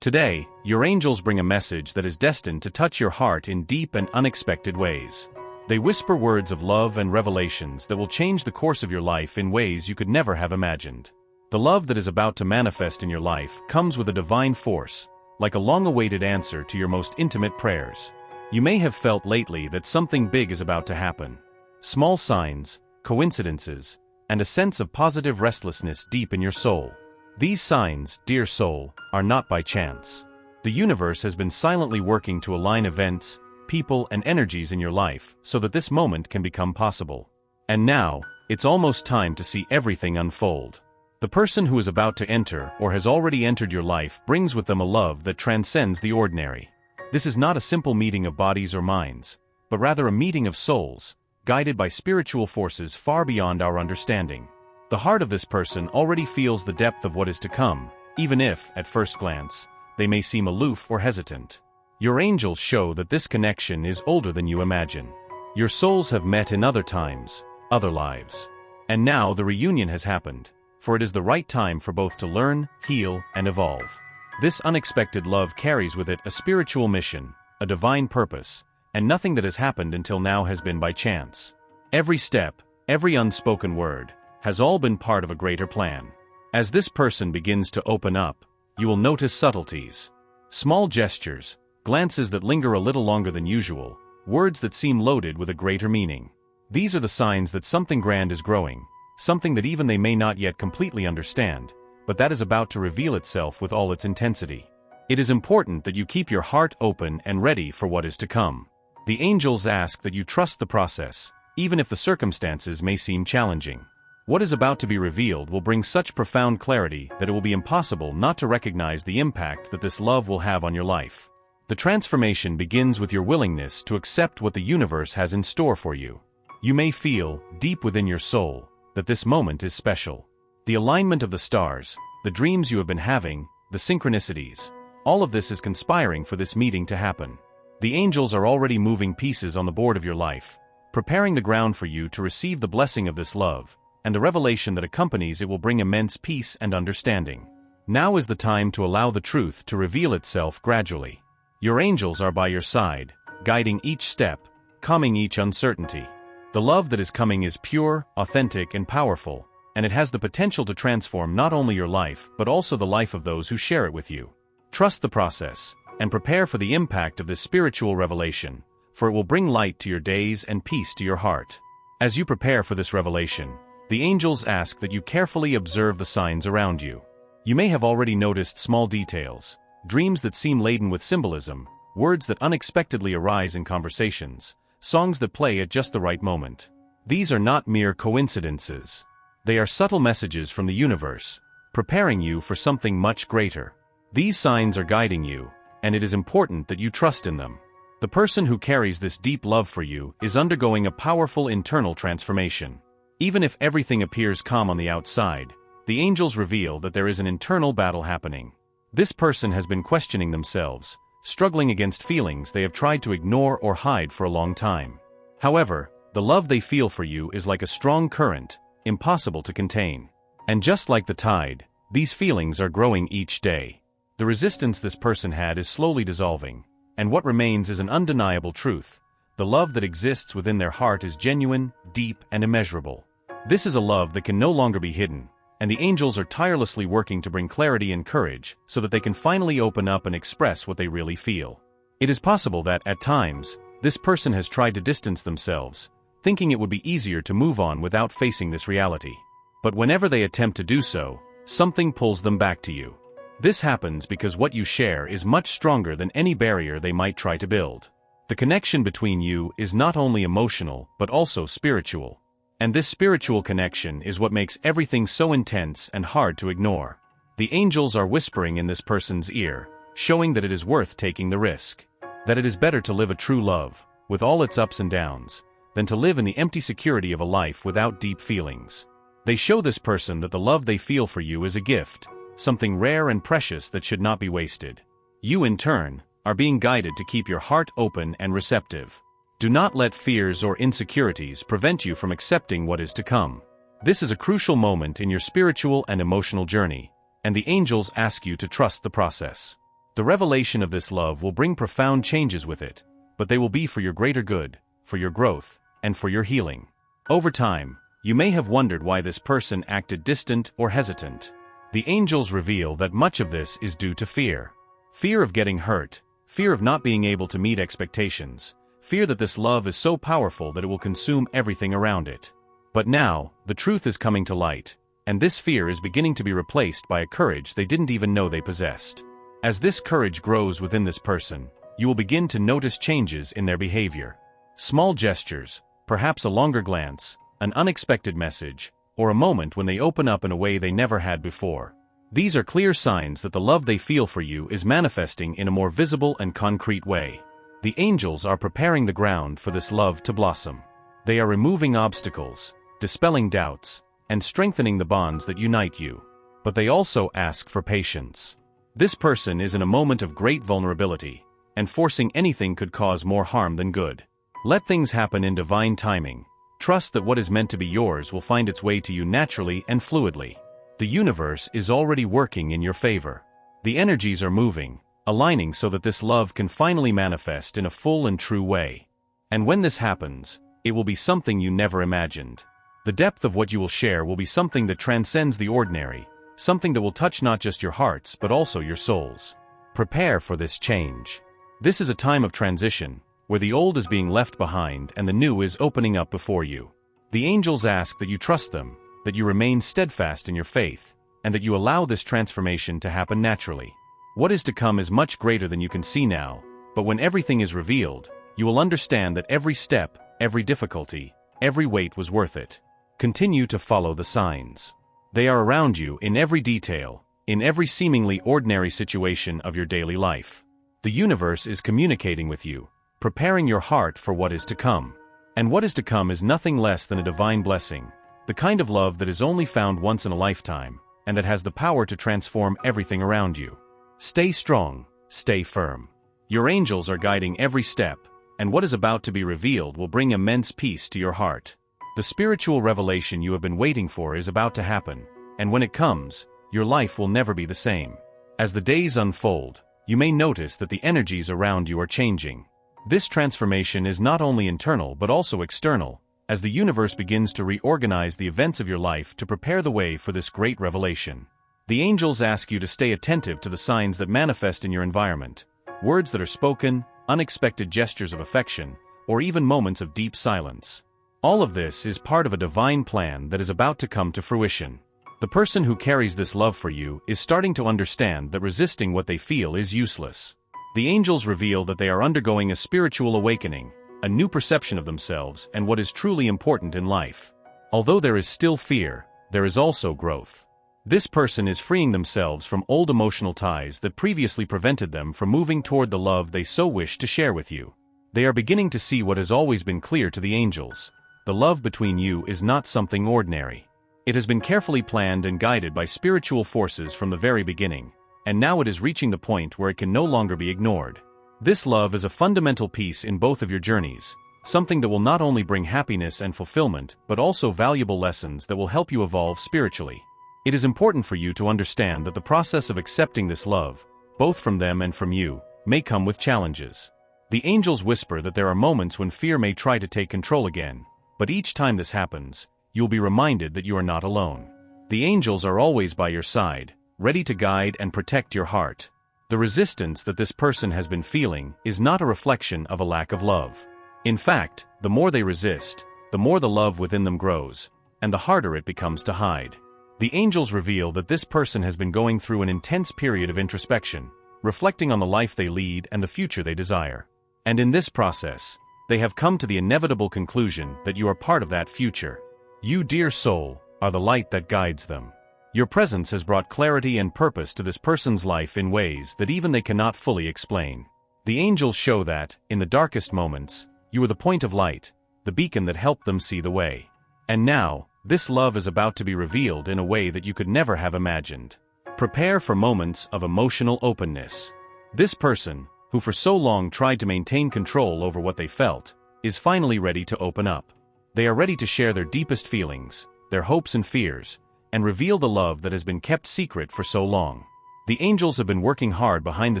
Today, your angels bring a message that is destined to touch your heart in deep and unexpected ways. They whisper words of love and revelations that will change the course of your life in ways you could never have imagined. The love that is about to manifest in your life comes with a divine force, like a long-awaited answer to your most intimate prayers. You may have felt lately that something big is about to happen. Small signs, coincidences, and a sense of positive restlessness deep in your soul. These signs, dear soul, are not by chance. The universe has been silently working to align events, people, and energies in your life so that this moment can become possible. And now, it's almost time to see everything unfold. The person who is about to enter or has already entered your life brings with them a love that transcends the ordinary. This is not a simple meeting of bodies or minds, but rather a meeting of souls, guided by spiritual forces far beyond our understanding. The heart of this person already feels the depth of what is to come, even if, at first glance, they may seem aloof or hesitant. Your angels show that this connection is older than you imagine. Your souls have met in other times, other lives. And now the reunion has happened, for it is the right time for both to learn, heal, and evolve. This unexpected love carries with it a spiritual mission, a divine purpose, and nothing that has happened until now has been by chance. Every step, every unspoken word, has all been part of a greater plan. As this person begins to open up, you will notice subtleties. Small gestures, glances that linger a little longer than usual, words that seem loaded with a greater meaning. These are the signs that something grand is growing, something that even they may not yet completely understand, but that is about to reveal itself with all its intensity. It is important that you keep your heart open and ready for what is to come. The angels ask that you trust the process, even if the circumstances may seem challenging. What is about to be revealed will bring such profound clarity that it will be impossible not to recognize the impact that this love will have on your life. The transformation begins with your willingness to accept what the universe has in store for you. You may feel, deep within your soul, that this moment is special. The alignment of the stars, the dreams you have been having, the synchronicities, all of this is conspiring for this meeting to happen. The angels are already moving pieces on the board of your life, preparing the ground for you to receive the blessing of this love, and the revelation that accompanies it will bring immense peace and understanding. Now is the time to allow the truth to reveal itself gradually. Your angels are by your side, guiding each step, calming each uncertainty. The love that is coming is pure, authentic, and powerful, and it has the potential to transform not only your life but also the life of those who share it with you. Trust the process, and prepare for the impact of this spiritual revelation, for it will bring light to your days and peace to your heart. As you prepare for this revelation, the angels ask that you carefully observe the signs around you. You may have already noticed small details, dreams that seem laden with symbolism, words that unexpectedly arise in conversations, songs that play at just the right moment. These are not mere coincidences. They are subtle messages from the universe, preparing you for something much greater. These signs are guiding you, and it is important that you trust in them. The person who carries this deep love for you is undergoing a powerful internal transformation. Even if everything appears calm on the outside, the angels reveal that there is an internal battle happening. This person has been questioning themselves, struggling against feelings they have tried to ignore or hide for a long time. However, the love they feel for you is like a strong current, impossible to contain. And just like the tide, these feelings are growing each day. The resistance this person had is slowly dissolving, and what remains is an undeniable truth. The love that exists within their heart is genuine, deep, and immeasurable. This is a love that can no longer be hidden, and the angels are tirelessly working to bring clarity and courage so that they can finally open up and express what they really feel. It is possible that, at times, this person has tried to distance themselves, thinking it would be easier to move on without facing this reality. But whenever they attempt to do so, something pulls them back to you. This happens because what you share is much stronger than any barrier they might try to build. The connection between you is not only emotional but also spiritual. And this spiritual connection is what makes everything so intense and hard to ignore. The angels are whispering in this person's ear, showing that it is worth taking the risk. That it is better to live a true love, with all its ups and downs, than to live in the empty security of a life without deep feelings. They show this person that the love they feel for you is a gift, something rare and precious that should not be wasted. You, in turn, are being guided to keep your heart open and receptive. Do not let fears or insecurities prevent you from accepting what is to come. This is a crucial moment in your spiritual and emotional journey, and the angels ask you to trust the process. The revelation of this love will bring profound changes with it, but they will be for your greater good, for your growth, and for your healing. Over time, you may have wondered why this person acted distant or hesitant. The angels reveal that much of this is due to fear. Fear of getting hurt, fear of not being able to meet expectations, fear that this love is so powerful that it will consume everything around it. But now, the truth is coming to light, and this fear is beginning to be replaced by a courage they didn't even know they possessed. As this courage grows within this person, you will begin to notice changes in their behavior. Small gestures, perhaps a longer glance, an unexpected message, or a moment when they open up in a way they never had before. These are clear signs that the love they feel for you is manifesting in a more visible and concrete way. The angels are preparing the ground for this love to blossom. They are removing obstacles, dispelling doubts, and strengthening the bonds that unite you. But they also ask for patience. This person is in a moment of great vulnerability, and forcing anything could cause more harm than good. Let things happen in divine timing. Trust that what is meant to be yours will find its way to you naturally and fluidly. The universe is already working in your favor. The energies are moving, aligning so that this love can finally manifest in a full and true way. And when this happens, it will be something you never imagined. The depth of what you will share will be something that transcends the ordinary, something that will touch not just your hearts but also your souls. Prepare for this change. This is a time of transition, where the old is being left behind and the new is opening up before you. The angels ask that you trust them, that you remain steadfast in your faith, and that you allow this transformation to happen naturally. What is to come is much greater than you can see now, but when everything is revealed, you will understand that every step, every difficulty, every wait was worth it. Continue to follow the signs. They are around you in every detail, in every seemingly ordinary situation of your daily life. The universe is communicating with you, preparing your heart for what is to come. And what is to come is nothing less than a divine blessing, the kind of love that is only found once in a lifetime, and that has the power to transform everything around you. Stay strong, stay firm. Your angels are guiding every step, and what is about to be revealed will bring immense peace to your heart. The spiritual revelation you have been waiting for is about to happen, and when it comes, your life will never be the same. As the days unfold, you may notice that the energies around you are changing. This transformation is not only internal but also external, as the universe begins to reorganize the events of your life to prepare the way for this great revelation. The angels ask you to stay attentive to the signs that manifest in your environment, words that are spoken, unexpected gestures of affection, or even moments of deep silence. All of this is part of a divine plan that is about to come to fruition. The person who carries this love for you is starting to understand that resisting what they feel is useless. The angels reveal that they are undergoing a spiritual awakening, a new perception of themselves and what is truly important in life. Although there is still fear, there is also growth. This person is freeing themselves from old emotional ties that previously prevented them from moving toward the love they so wish to share with you. They are beginning to see what has always been clear to the angels. The love between you is not something ordinary. It has been carefully planned and guided by spiritual forces from the very beginning, and now it is reaching the point where it can no longer be ignored. This love is a fundamental piece in both of your journeys, something that will not only bring happiness and fulfillment but also valuable lessons that will help you evolve spiritually. It is important for you to understand that the process of accepting this love, both from them and from you, may come with challenges. The angels whisper that there are moments when fear may try to take control again, but each time this happens, you'll be reminded that you are not alone. The angels are always by your side, ready to guide and protect your heart. The resistance that this person has been feeling is not a reflection of a lack of love. In fact, the more they resist, the more the love within them grows, and the harder it becomes to hide. The angels reveal that this person has been going through an intense period of introspection, reflecting on the life they lead and the future they desire. And in this process, they have come to the inevitable conclusion that you are part of that future. You, dear soul, are the light that guides them. Your presence has brought clarity and purpose to this person's life in ways that even they cannot fully explain. The angels show that, in the darkest moments, you are the point of light, the beacon that helped them see the way. And now, this love is about to be revealed in a way that you could never have imagined. Prepare for moments of emotional openness. This person, who for so long tried to maintain control over what they felt, is finally ready to open up. They are ready to share their deepest feelings, their hopes and fears, and reveal the love that has been kept secret for so long. The angels have been working hard behind the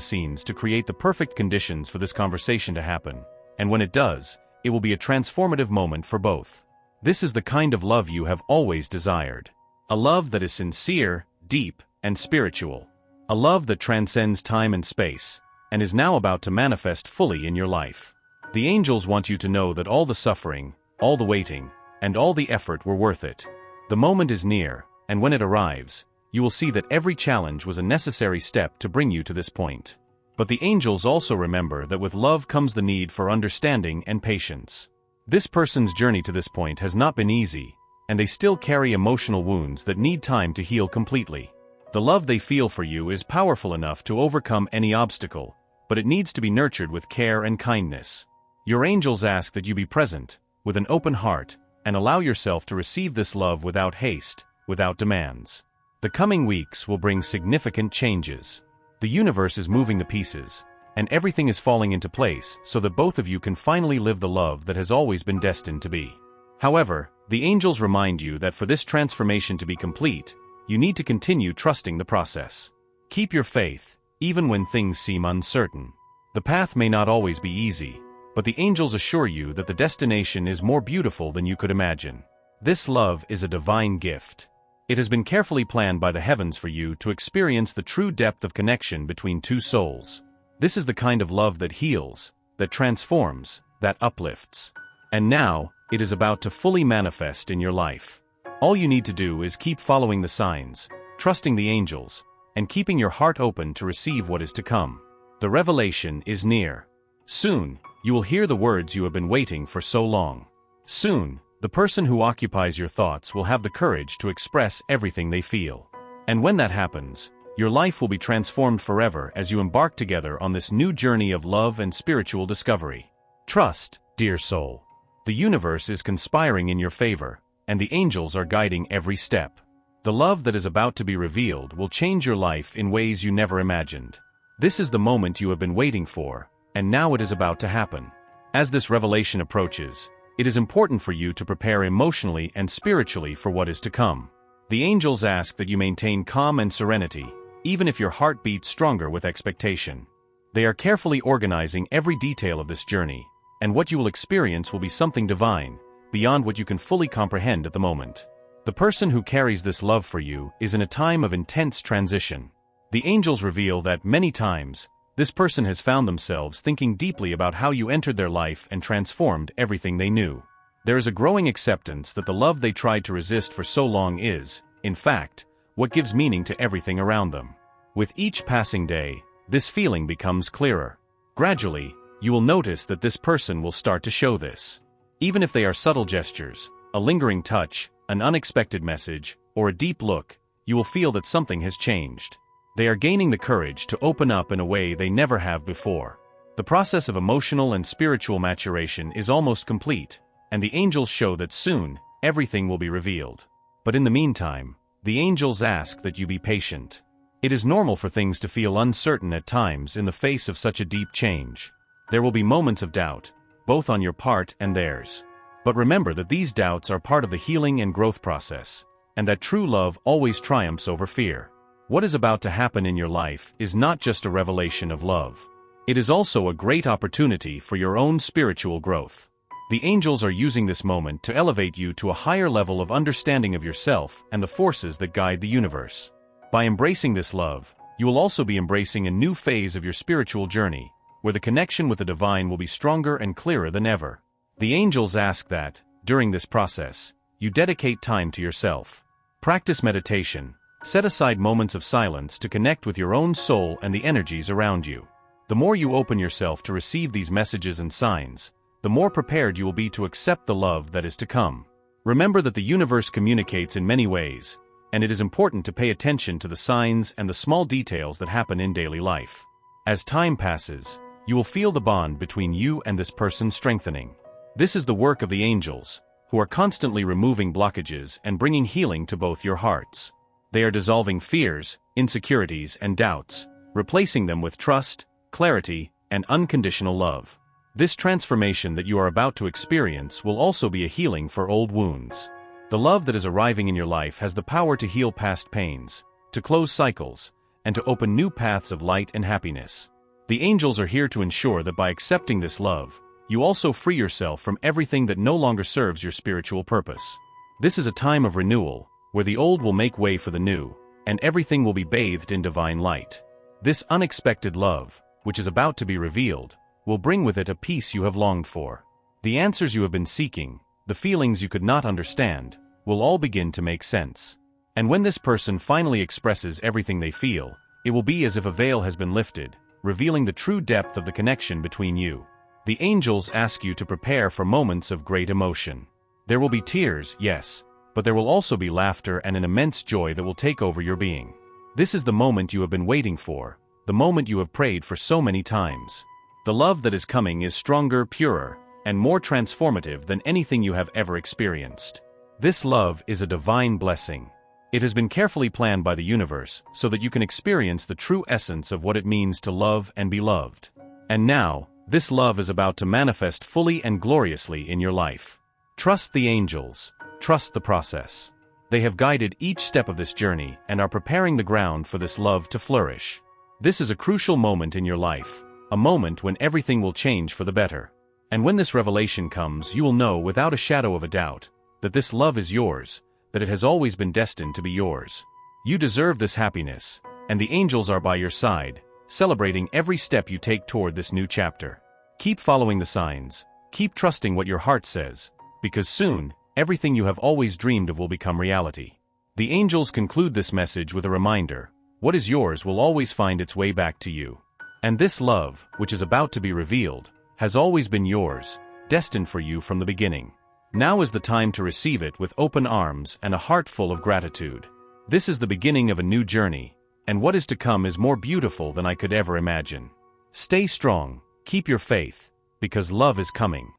scenes to create the perfect conditions for this conversation to happen, and when it does, it will be a transformative moment for both. This is the kind of love you have always desired. A love that is sincere, deep, and spiritual. A love that transcends time and space, and is now about to manifest fully in your life. The angels want you to know that all the suffering, all the waiting, and all the effort were worth it. The moment is near, and when it arrives, you will see that every challenge was a necessary step to bring you to this point. But the angels also remember that with love comes the need for understanding and patience. This person's journey to this point has not been easy, and they still carry emotional wounds that need time to heal completely. The love they feel for you is powerful enough to overcome any obstacle, but it needs to be nurtured with care and kindness. Your angels ask that you be present, with an open heart, and allow yourself to receive this love without haste, without demands. The coming weeks will bring significant changes. The universe is moving the pieces, and everything is falling into place so that both of you can finally live the love that has always been destined to be. However, the angels remind you that for this transformation to be complete, you need to continue trusting the process. Keep your faith, even when things seem uncertain. The path may not always be easy, but the angels assure you that the destination is more beautiful than you could imagine. This love is a divine gift. It has been carefully planned by the heavens for you to experience the true depth of connection between two souls. This is the kind of love that heals, that transforms, that uplifts. And now, it is about to fully manifest in your life. All you need to do is keep following the signs, trusting the angels, and keeping your heart open to receive what is to come. The revelation is near. Soon, you will hear the words you have been waiting for so long. Soon, the person who occupies your thoughts will have the courage to express everything they feel. And when that happens, your life will be transformed forever as you embark together on this new journey of love and spiritual discovery. Trust, dear soul. The universe is conspiring in your favor, and the angels are guiding every step. The love that is about to be revealed will change your life in ways you never imagined. This is the moment you have been waiting for, and now it is about to happen. As this revelation approaches, it is important for you to prepare emotionally and spiritually for what is to come. The angels ask that you maintain calm and serenity, even if your heart beats stronger with expectation. They are carefully organizing every detail of this journey, and what you will experience will be something divine, beyond what you can fully comprehend at the moment. The person who carries this love for you is in a time of intense transition. The angels reveal that many times, this person has found themselves thinking deeply about how you entered their life and transformed everything they knew. There is a growing acceptance that the love they tried to resist for so long is, in fact, what gives meaning to everything around them. With each passing day, this feeling becomes clearer. Gradually, you will notice that this person will start to show this. Even if they are subtle gestures, a lingering touch, an unexpected message, or a deep look, you will feel that something has changed. They are gaining the courage to open up in a way they never have before. The process of emotional and spiritual maturation is almost complete, and the angels show that soon, everything will be revealed. But in the meantime, the angels ask that you be patient. It is normal for things to feel uncertain at times in the face of such a deep change. There will be moments of doubt, both on your part and theirs. But remember that these doubts are part of the healing and growth process, and that true love always triumphs over fear. What is about to happen in your life is not just a revelation of love. It is also a great opportunity for your own spiritual growth. The angels are using this moment to elevate you to a higher level of understanding of yourself and the forces that guide the universe. By embracing this love, you will also be embracing a new phase of your spiritual journey, where the connection with the divine will be stronger and clearer than ever. The angels ask that, during this process, you dedicate time to yourself. Practice meditation. Set aside moments of silence to connect with your own soul and the energies around you. The more you open yourself to receive these messages and signs, the more prepared you will be to accept the love that is to come. Remember that the universe communicates in many ways, and it is important to pay attention to the signs and the small details that happen in daily life. As time passes, you will feel the bond between you and this person strengthening. This is the work of the angels, who are constantly removing blockages and bringing healing to both your hearts. They are dissolving fears, insecurities, and doubts, replacing them with trust, clarity, and unconditional love. This transformation that you are about to experience will also be a healing for old wounds. The love that is arriving in your life has the power to heal past pains, to close cycles, and to open new paths of light and happiness. The angels are here to ensure that by accepting this love, you also free yourself from everything that no longer serves your spiritual purpose. This is a time of renewal, where the old will make way for the new, and everything will be bathed in divine light. This unexpected love, which is about to be revealed, will bring with it a peace you have longed for. The answers you have been seeking, the feelings you could not understand, will all begin to make sense. And when this person finally expresses everything they feel, it will be as if a veil has been lifted, revealing the true depth of the connection between you. The angels ask you to prepare for moments of great emotion. There will be tears, yes, but there will also be laughter and an immense joy that will take over your being. This is the moment you have been waiting for, the moment you have prayed for so many times. The love that is coming is stronger, purer, and more transformative than anything you have ever experienced. This love is a divine blessing. It has been carefully planned by the universe so that you can experience the true essence of what it means to love and be loved. And now, this love is about to manifest fully and gloriously in your life. Trust the angels. Trust the process. They have guided each step of this journey and are preparing the ground for this love to flourish. This is a crucial moment in your life, a moment when everything will change for the better. And when this revelation comes, you will know without a shadow of a doubt that this love is yours, that it has always been destined to be yours. You deserve this happiness, and the angels are by your side, celebrating every step you take toward this new chapter. Keep following the signs, keep trusting what your heart says, because soon, everything you have always dreamed of will become reality. The angels conclude this message with a reminder: what is yours will always find its way back to you. And this love, which is about to be revealed, has always been yours, destined for you from the beginning. Now is the time to receive it with open arms and a heart full of gratitude. This is the beginning of a new journey, and what is to come is more beautiful than I could ever imagine. Stay strong, keep your faith, because love is coming.